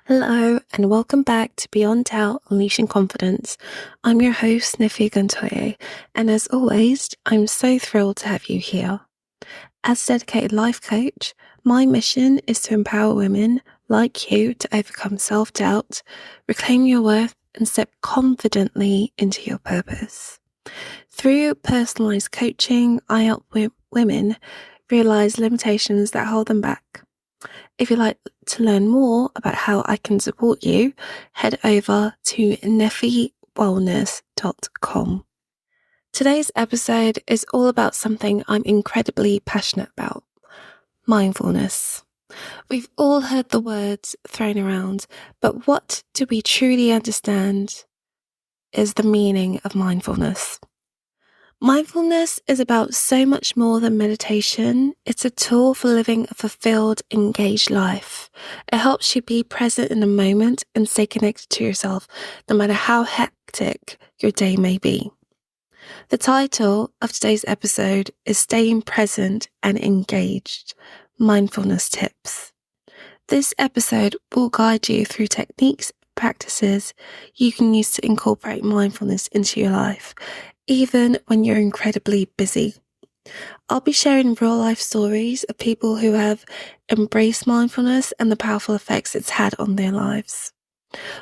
Hello, and welcome back to Beyond Doubt, Unleashing Confidence. I'm your host, Nefe Oguntoye, and as always, I'm so thrilled to have you here. As a dedicated life coach, my mission is to empower women like you to overcome self-doubt, reclaim your worth, and step confidently into your purpose. Through personalized coaching, I help women realize limitations that hold them back. If you'd like to learn more about how I can support you, head over to nefewellness.com. Today's episode is all about something I'm incredibly passionate about: mindfulness. We've all heard the words thrown around, but what do we truly understand is the meaning of mindfulness? Mindfulness is about so much more than meditation. It's a tool for living a fulfilled, engaged life. It helps you be present in the moment and stay connected to yourself, no matter how hectic your day may be. The title of today's episode is Staying Present and Engaged: Mindfulness Tips. This episode will guide you through techniques and practices you can use to incorporate mindfulness into your life, even when you're incredibly busy. I'll be sharing real life stories of people who have embraced mindfulness and the powerful effects it's had on their lives.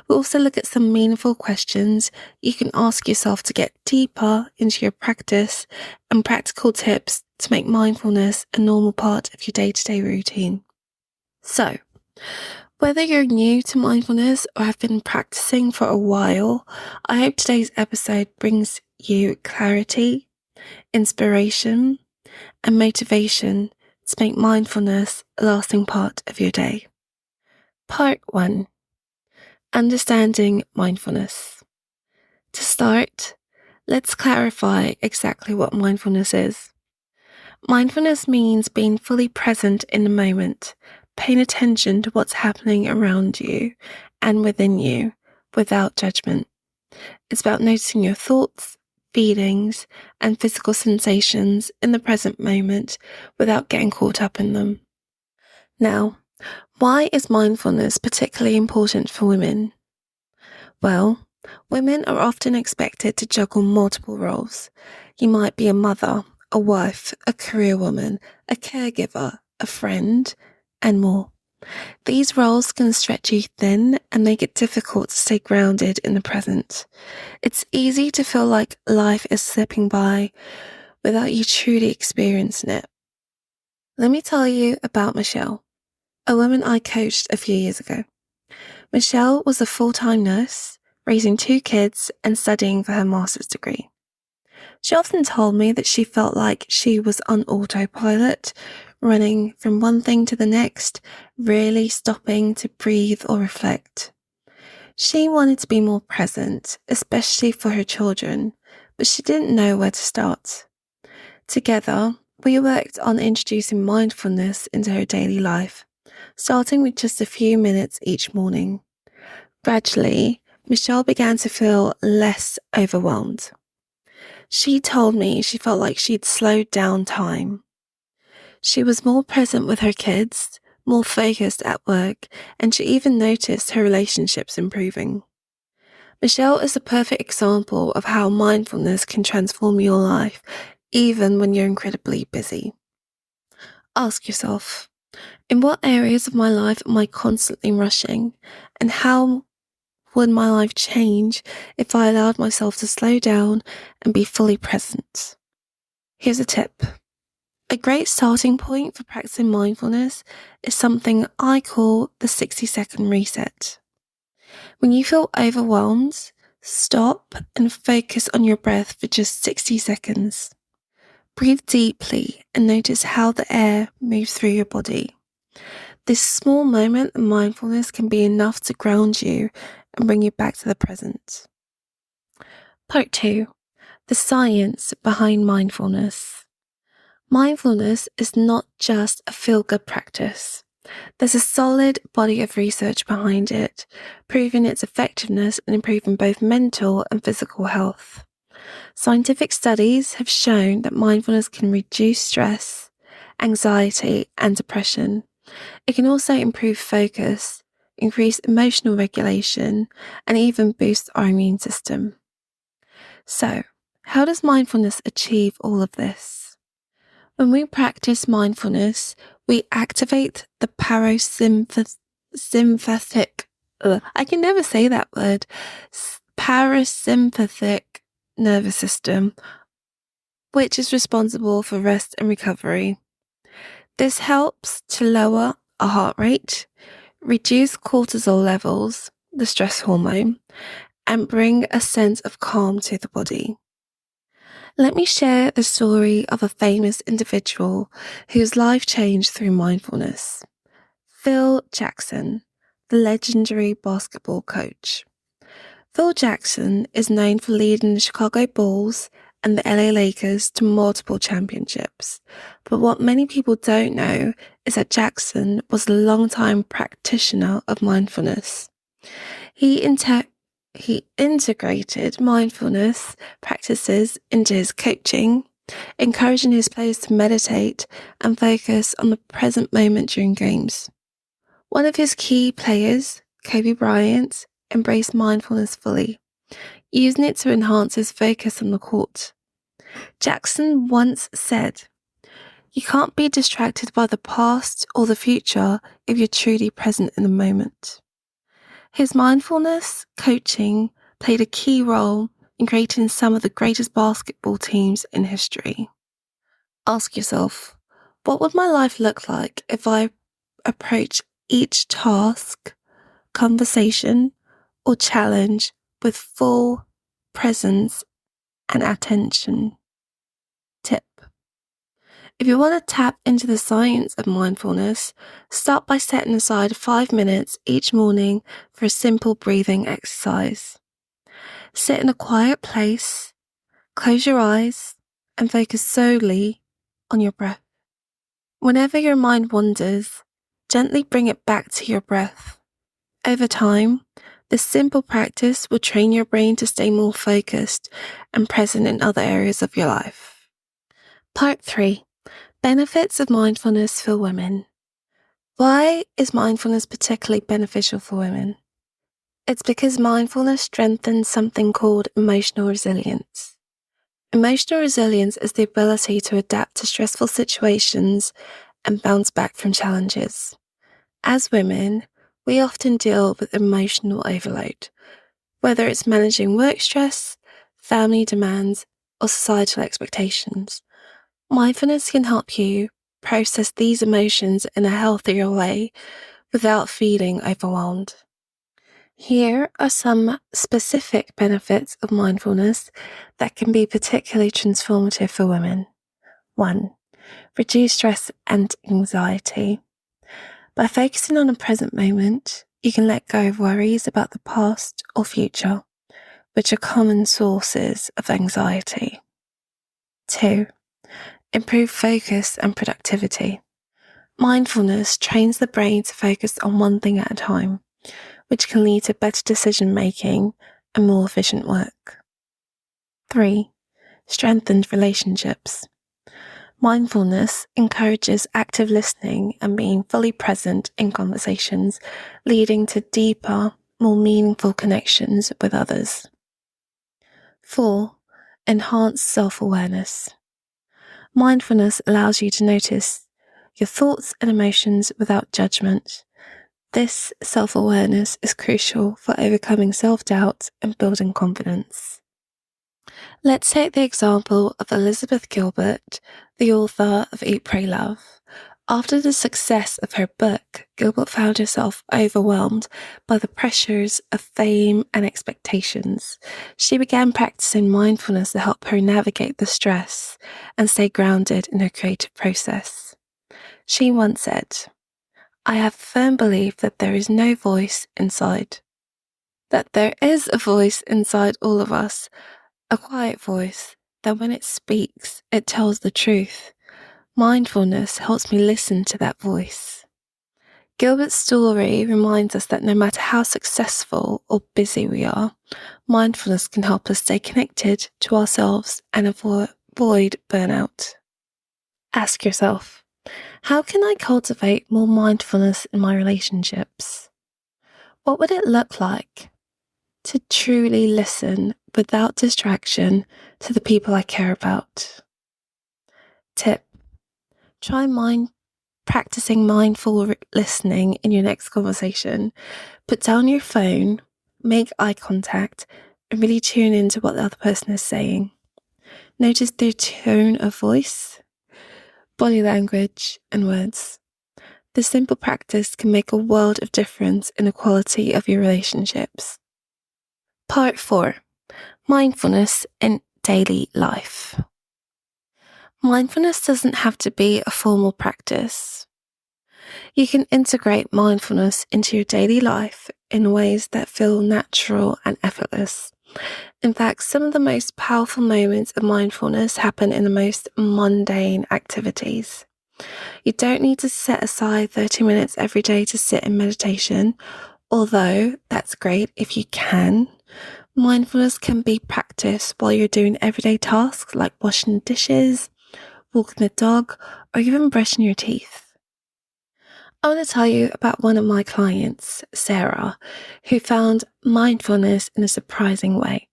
We'll also look at some meaningful questions you can ask yourself to get deeper into your practice and practical tips to make mindfulness a normal part of your day-to-day routine. So, whether you're new to mindfulness or have been practicing for a while, I hope today's episode brings you clarity, inspiration, and motivation to make mindfulness a lasting part of your day. Part 1. Understanding mindfulness. To start, let's clarify exactly what mindfulness is. Mindfulness means being fully present in the moment, paying attention to what's happening around you and within you without judgment. It's about noticing your thoughts, feelings, and physical sensations in the present moment without getting caught up in them. Now, why is mindfulness particularly important for women? Well, women are often expected to juggle multiple roles. You might be a mother, a wife, a career woman, a caregiver, a friend, and more. These roles can stretch you thin and make it difficult to stay grounded in the present. It's easy to feel like life is slipping by without you truly experiencing it. Let me tell you about Michelle, a woman I coached a few years ago. Michelle was a full-time nurse, raising 2 kids and studying for her master's degree. She often told me that she felt like she was on autopilot, running from one thing to the next, rarely stopping to breathe or reflect. She wanted to be more present, especially for her children, but she didn't know where to start. Together, we worked on introducing mindfulness into her daily life, starting with just a few minutes each morning. Gradually, Michelle began to feel less overwhelmed. She told me she felt like she'd slowed down time. She was more present with her kids, more focused at work, and she even noticed her relationships improving. Michelle is a perfect example of how mindfulness can transform your life, even when you're incredibly busy. Ask yourself, in what areas of my life am I constantly rushing, and how would my life change if I allowed myself to slow down and be fully present? Here's a tip. A great starting point for practicing mindfulness is something I call the 60-second reset. When you feel overwhelmed, stop and focus on your breath for just 60 seconds. Breathe deeply and notice how the air moves through your body. This small moment of mindfulness can be enough to ground you and bring you back to the present. Part 2. The science behind mindfulness. Mindfulness is not just a feel-good practice. There's a solid body of research behind it, proving its effectiveness in improving both mental and physical health. Scientific studies have shown that mindfulness can reduce stress, anxiety, and depression. It can also improve focus, increase emotional regulation, and even boost our immune system. So, how does mindfulness achieve all of this? When we practice mindfulness, we activate the parasympathetic, I can never say that word, parasympathetic nervous system, which is responsible for rest and recovery. This helps to lower our heart rate, reduce cortisol levels, the stress hormone, and bring a sense of calm to the body. Let me share the story of a famous individual whose life changed through mindfulness. Phil Jackson, the legendary basketball coach. Phil Jackson is known for leading the Chicago Bulls and the LA Lakers to multiple championships. But what many people don't know is that Jackson was a long-time practitioner of mindfulness. He integrated mindfulness practices into his coaching, encouraging his players to meditate and focus on the present moment during games. One of his key players, Kobe Bryant, embraced mindfulness fully, using it to enhance his focus on the court. Jackson once said, "You can't be distracted by the past or the future if you're truly present in the moment." His mindfulness coaching played a key role in creating some of the greatest basketball teams in history. Ask yourself, what would my life look like if I approach each task, conversation, or challenge with full presence and attention? Tip: if you want to tap into the science of mindfulness, start by setting aside 5 minutes each morning for a simple breathing exercise. Sit in a quiet place, close your eyes, and focus solely on your breath. Whenever your mind wanders, gently bring it back to your breath. Over time, this simple practice will train your brain to stay more focused and present in other areas of your life. Part 3. Benefits of mindfulness for women. Why is mindfulness particularly beneficial for women? It's because mindfulness strengthens something called emotional resilience. Emotional resilience is the ability to adapt to stressful situations and bounce back from challenges. As women, we often deal with emotional overload, whether it's managing work stress, family demands, or societal expectations. Mindfulness can help you process these emotions in a healthier way without feeling overwhelmed. Here are some specific benefits of mindfulness that can be particularly transformative for women. 1. Reduce stress and anxiety. By focusing on the present moment, you can let go of worries about the past or future, which are common sources of anxiety. 2. Improve focus and productivity. Mindfulness trains the brain to focus on one thing at a time, which can lead to better decision-making and more efficient work. 3. Strengthened relationships. Mindfulness encourages active listening and being fully present in conversations, leading to deeper, more meaningful connections with others. 4. Enhanced self-awareness. Mindfulness allows you to notice your thoughts and emotions without judgment. This self-awareness is crucial for overcoming self-doubt and building confidence. Let's take the example of Elizabeth Gilbert, the author of Eat, Pray, Love. After the success of her book, Gilbert found herself overwhelmed by the pressures of fame and expectations. She began practicing mindfulness to help her navigate the stress and stay grounded in her creative process. She once said, "I have a firm belief that there is no voice inside. That there is a voice inside all of us, a quiet voice that when it speaks, it tells the truth. Mindfulness helps me listen to that voice." Gilbert's story reminds us that no matter how successful or busy we are, mindfulness can help us stay connected to ourselves and avoid burnout. Ask yourself, how can I cultivate more mindfulness in my relationships? What would it look like to truly listen without distraction to the people I care about? Tip: try practicing mindful listening in your next conversation. Put down your phone, make eye contact, and really tune into what the other person is saying. Notice their tone of voice, body language, and words. This simple practice can make a world of difference in the quality of your relationships. Part 4. Mindfulness in daily life. Mindfulness doesn't have to be a formal practice. You can integrate mindfulness into your daily life in ways that feel natural and effortless. In fact, some of the most powerful moments of mindfulness happen in the most mundane activities. You don't need to set aside 30 minutes every day to sit in meditation, although that's great if you can. Mindfulness can be practiced while you're doing everyday tasks like washing dishes, walking the dog, or even brushing your teeth. I want to tell you about one of my clients, Sarah, who found mindfulness in a surprising way.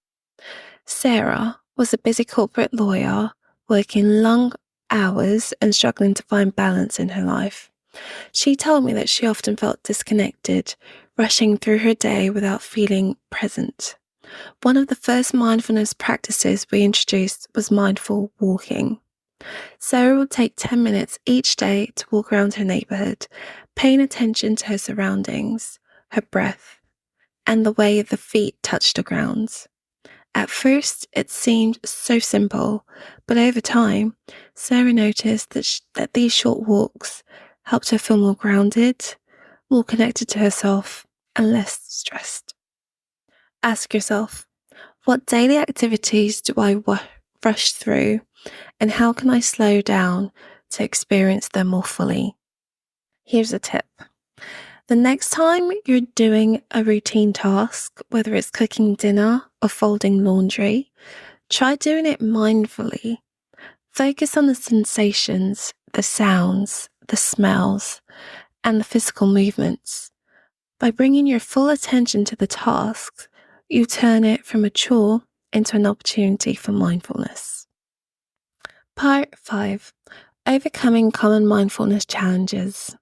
Sarah was a busy corporate lawyer working long hours and struggling to find balance in her life. She told me that she often felt disconnected, rushing through her day without feeling present. One of the first mindfulness practices we introduced was mindful walking. Sarah would take 10 minutes each day to walk around her neighborhood, paying attention to her surroundings, her breath, and the way the feet touched the ground. At first, it seemed so simple, but over time, Sarah noticed that these short walks helped her feel more grounded, more connected to herself, and less stressed. Ask yourself, what daily activities do I rush through, and how can I slow down to experience them more fully? Here's a tip. The next time you're doing a routine task, whether it's cooking dinner or folding laundry, try doing it mindfully. Focus on the sensations, the sounds, the smells, and the physical movements. By bringing your full attention to the task, you turn it from a chore into an opportunity for mindfulness. Part 5. Overcoming common mindfulness challenges.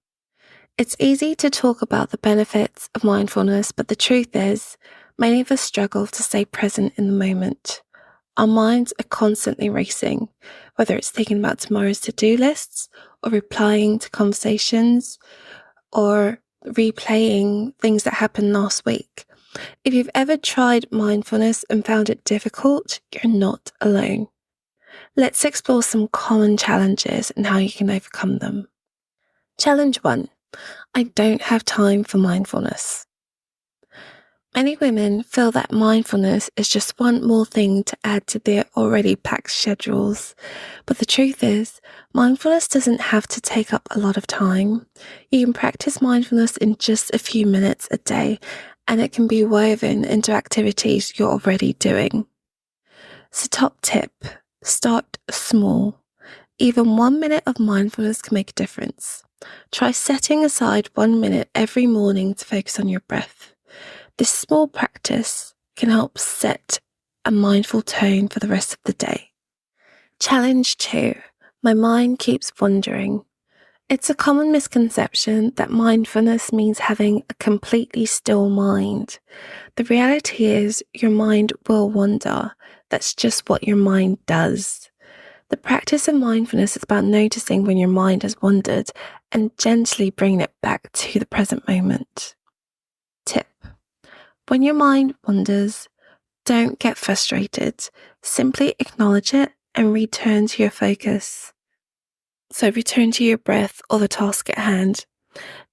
It's easy to talk about the benefits of mindfulness, but the truth is, many of us struggle to stay present in the moment. Our minds are constantly racing, whether it's thinking about tomorrow's to-do lists, or replying to conversations, or replaying things that happened last week. If you've ever tried mindfulness and found it difficult, you're not alone. Let's explore some common challenges and how you can overcome them. Challenge 1. I don't have time for mindfulness. Many women feel that mindfulness is just one more thing to add to their already packed schedules. But the truth is, mindfulness doesn't have to take up a lot of time. You can practice mindfulness in just a few minutes a day, and it can be woven into activities you're already doing. So top tip, start small. Even 1 minute of mindfulness can make a difference. Try setting aside 1 minute every morning to focus on your breath. This small practice can help set a mindful tone for the rest of the day. Challenge 2. My mind keeps wandering. It's a common misconception that mindfulness means having a completely still mind. The reality is your mind will wander. That's just what your mind does. The practice of mindfulness is about noticing when your mind has wandered and gently bringing it back to the present moment. Tip: when your mind wanders, don't get frustrated. Simply acknowledge it and return to your focus. So return to your breath or the task at hand.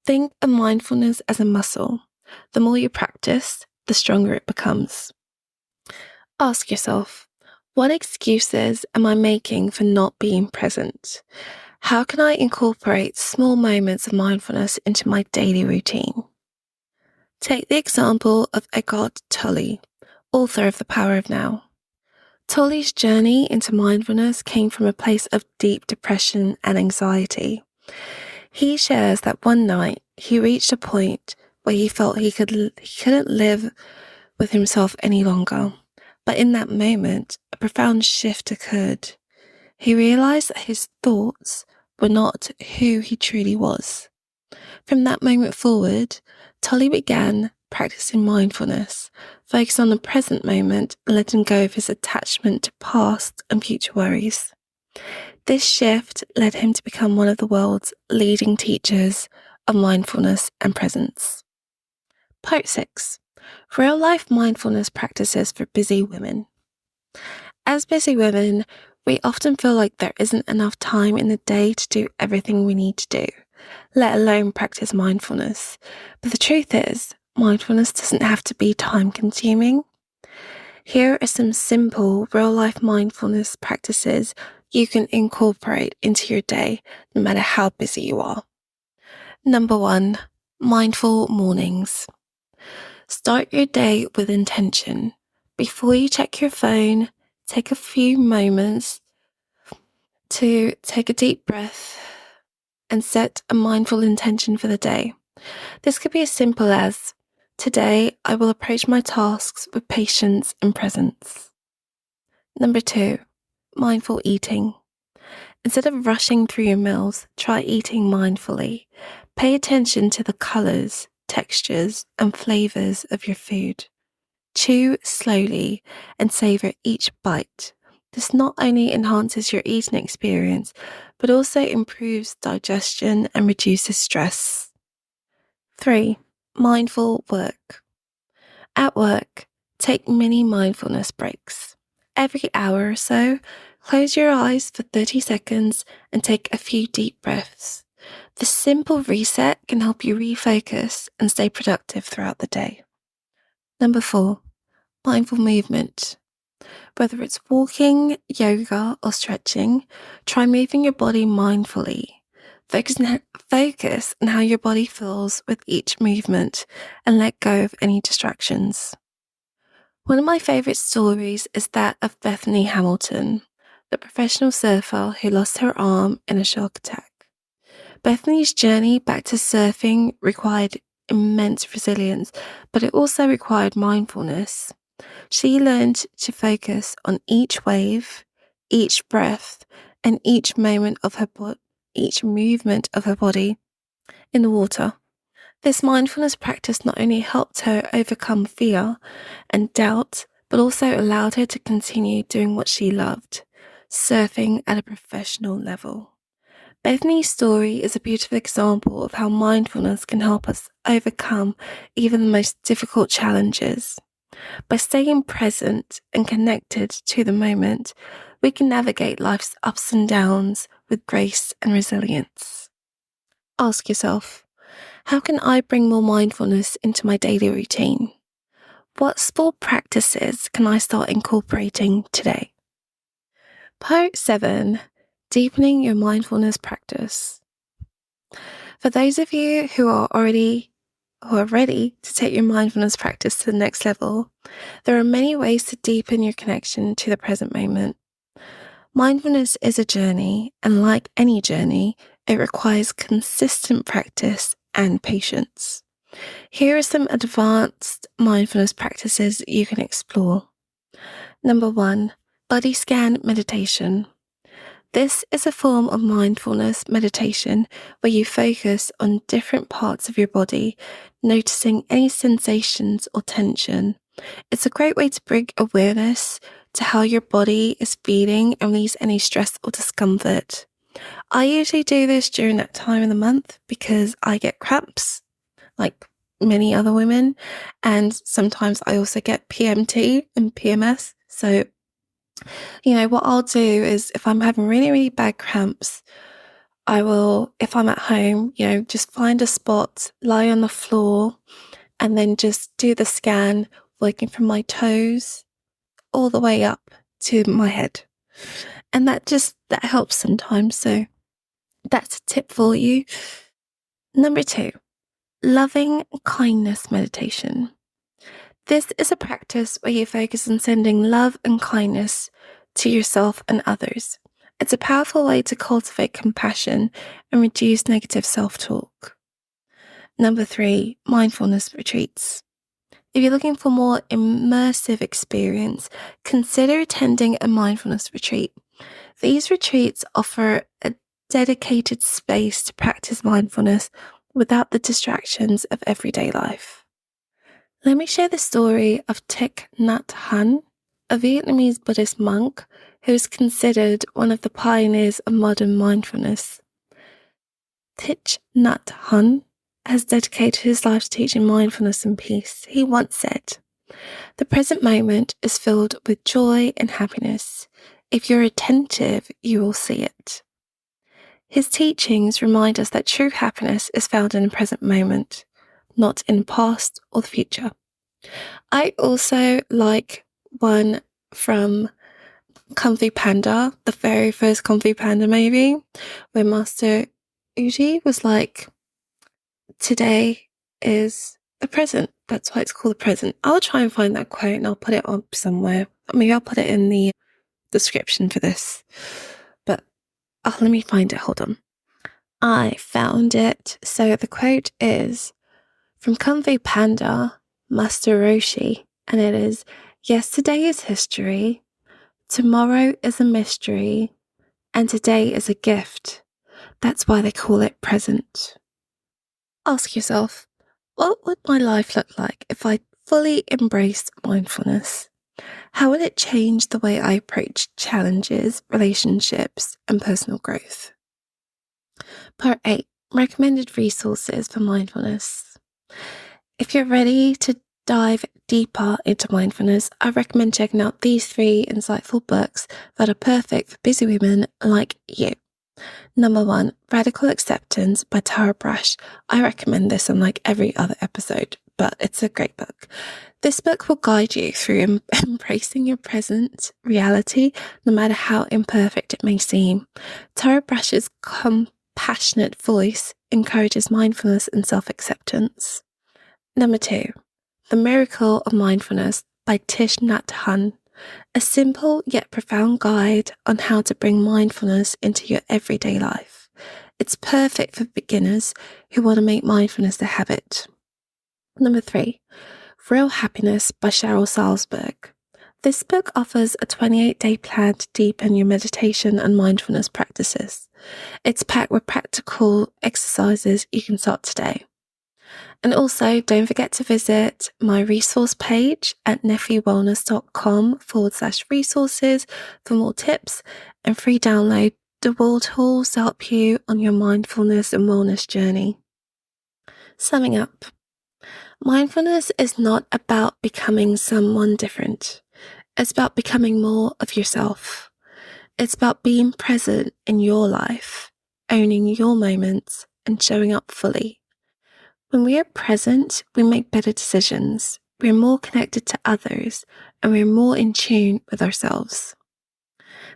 Think of mindfulness as a muscle. The more you practice, the stronger it becomes. Ask yourself, what excuses am I making for not being present? How can I incorporate small moments of mindfulness into my daily routine? Take the example of Eckhart Tolle, author of The Power of Now. Tolle's journey into mindfulness came from a place of deep depression and anxiety. He shares that one night he reached a point where he felt he couldn't live with himself any longer. But in that moment, a profound shift occurred. He realized that his thoughts were not who he truly was. From that moment forward, Tully began practicing mindfulness, focused on the present moment and letting go of his attachment to past and future worries. This shift led him to become one of the world's leading teachers of mindfulness and presence. Part 6. Real-life mindfulness practices for busy women. As busy women, we often feel like there isn't enough time in the day to do everything we need to do, let alone practice mindfulness. But the truth is, mindfulness doesn't have to be time-consuming. Here are some simple real-life mindfulness practices you can incorporate into your day, no matter how busy you are. Number 1, mindful mornings. Start your day with intention. Before you check your phone, take a few moments to take a deep breath and set a mindful intention for the day. This could be as simple as, today I will approach my tasks with patience and presence. Number 2, mindful eating. Instead of rushing through your meals, try eating mindfully. Pay attention to the colors, textures, and flavors of your food. Chew slowly and savor each bite. This not only enhances your eating experience, but also improves digestion and reduces stress. 3, mindful work. At work, take mini mindfulness breaks. Every hour or so, close your eyes for 30 seconds and take a few deep breaths. This simple reset can help you refocus and stay productive throughout the day. Number 4, mindful movement. Whether it's walking, yoga, or stretching, try moving your body mindfully. Focus on how your body feels with each movement and let go of any distractions. One of my favourite stories is that of Bethany Hamilton, the professional surfer who lost her arm in a shark attack. Bethany's journey back to surfing required immense resilience, but it also required mindfulness. She learned to focus on each wave, each breath, and each movement of her body in the water. This mindfulness practice not only helped her overcome fear and doubt, but also allowed her to continue doing what she loved, surfing at a professional level. Bethany's story is a beautiful example of how mindfulness can help us overcome even the most difficult challenges. By staying present and connected to the moment, we can navigate life's ups and downs with grace and resilience. Ask yourself, how can I bring more mindfulness into my daily routine? What small practices can I start incorporating today? Part 7, deepening your mindfulness practice. For those of you who are ready to take your mindfulness practice to the next level, there are many ways to deepen your connection to the present moment. Mindfulness is a journey, and like any journey, it requires consistent practice and patience. Here are some advanced mindfulness practices you can explore. Number 1, body scan meditation. This is a form of mindfulness meditation where you focus on different parts of your body, noticing any sensations or tension. It's a great way to bring awareness to how your body is feeling and release any stress or discomfort. I usually do this during that time of the month because I get cramps, like many other women, and sometimes I also get PMT and PMS. So, what I'll do is if I'm having really, really bad cramps, I will, if I'm at home, just find a spot, lie on the floor, and then just do the scan, working from my toes all the way up to my head. And that helps sometimes. So that's a tip for you. Number 2, loving kindness meditation. This is a practice where you focus on sending love and kindness to yourself and others. It's a powerful way to cultivate compassion and reduce negative self-talk. Number 3, mindfulness retreats. If you're looking for more immersive experience, consider attending a mindfulness retreat. These retreats offer a dedicated space to practice mindfulness without the distractions of everyday life. Let me share the story of Thich Nhat Hanh, a Vietnamese Buddhist monk who is considered one of the pioneers of modern mindfulness. Thich Nhat Hanh has dedicated his life to teaching mindfulness and peace. He once said, "The present moment is filled with joy and happiness. If you're attentive, you will see it." His teachings remind us that true happiness is found in the present moment, not in the past or the future. I also like one from Kung Fu Panda, the very first Kung Fu Panda movie, where Master Uji was like, "Today is the present." That's why it's called the present. I'll try and find that quote and I'll put it up somewhere. Maybe I'll put it in the description for this. But let me find it. Hold on. I found it. So the quote is from Kung Fu Panda, Master Roshi, and it is, "Yesterday is history, tomorrow is a mystery, and today is a gift. That's why they call it present." Ask yourself, what would my life look like if I fully embraced mindfulness? How would it change the way I approach challenges, relationships, and personal growth? Part 8, recommended resources for mindfulness. If you're ready to dive deeper into mindfulness, I recommend checking out these 3 insightful books that are perfect for busy women like you. Number 1, Radical Acceptance by Tara Brach. I recommend this unlike every other episode, but it's a great book. This book will guide you through embracing your present reality, no matter how imperfect it may seem. Tara Brach's compassionate voice encourages mindfulness and self-acceptance. Number 2, The Miracle of Mindfulness by Thich Nhat Hanh. A simple yet profound guide on how to bring mindfulness into your everyday life. It's perfect for beginners who want to make mindfulness a habit. Number 3, Real Happiness by Sheryl Salzberg. This book offers a 28-day plan to deepen your meditation and mindfulness practices. It's packed with practical exercises you can start today. And also, don't forget to visit my resource page at nefewellness.com/resources for more tips and free downloadable tools to help you on your mindfulness and wellness journey. Summing up, mindfulness is not about becoming someone different. It's about becoming more of yourself. It's about being present in your life, owning your moments, and showing up fully. When we are present, we make better decisions, we're more connected to others, and we're more in tune with ourselves.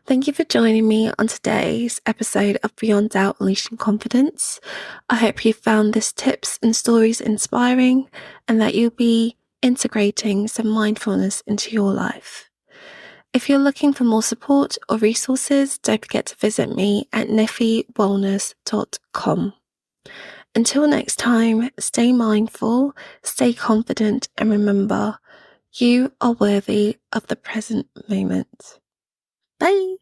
Thank you for joining me on today's episode of Beyond Doubt Unleashing Confidence. I hope you found these tips and stories inspiring and that you'll be integrating some mindfulness into your life. If you're looking for more support or resources, don't forget to visit me at nefewellness.com. Until next time, stay mindful, stay confident, and remember, you are worthy of the present moment. Bye!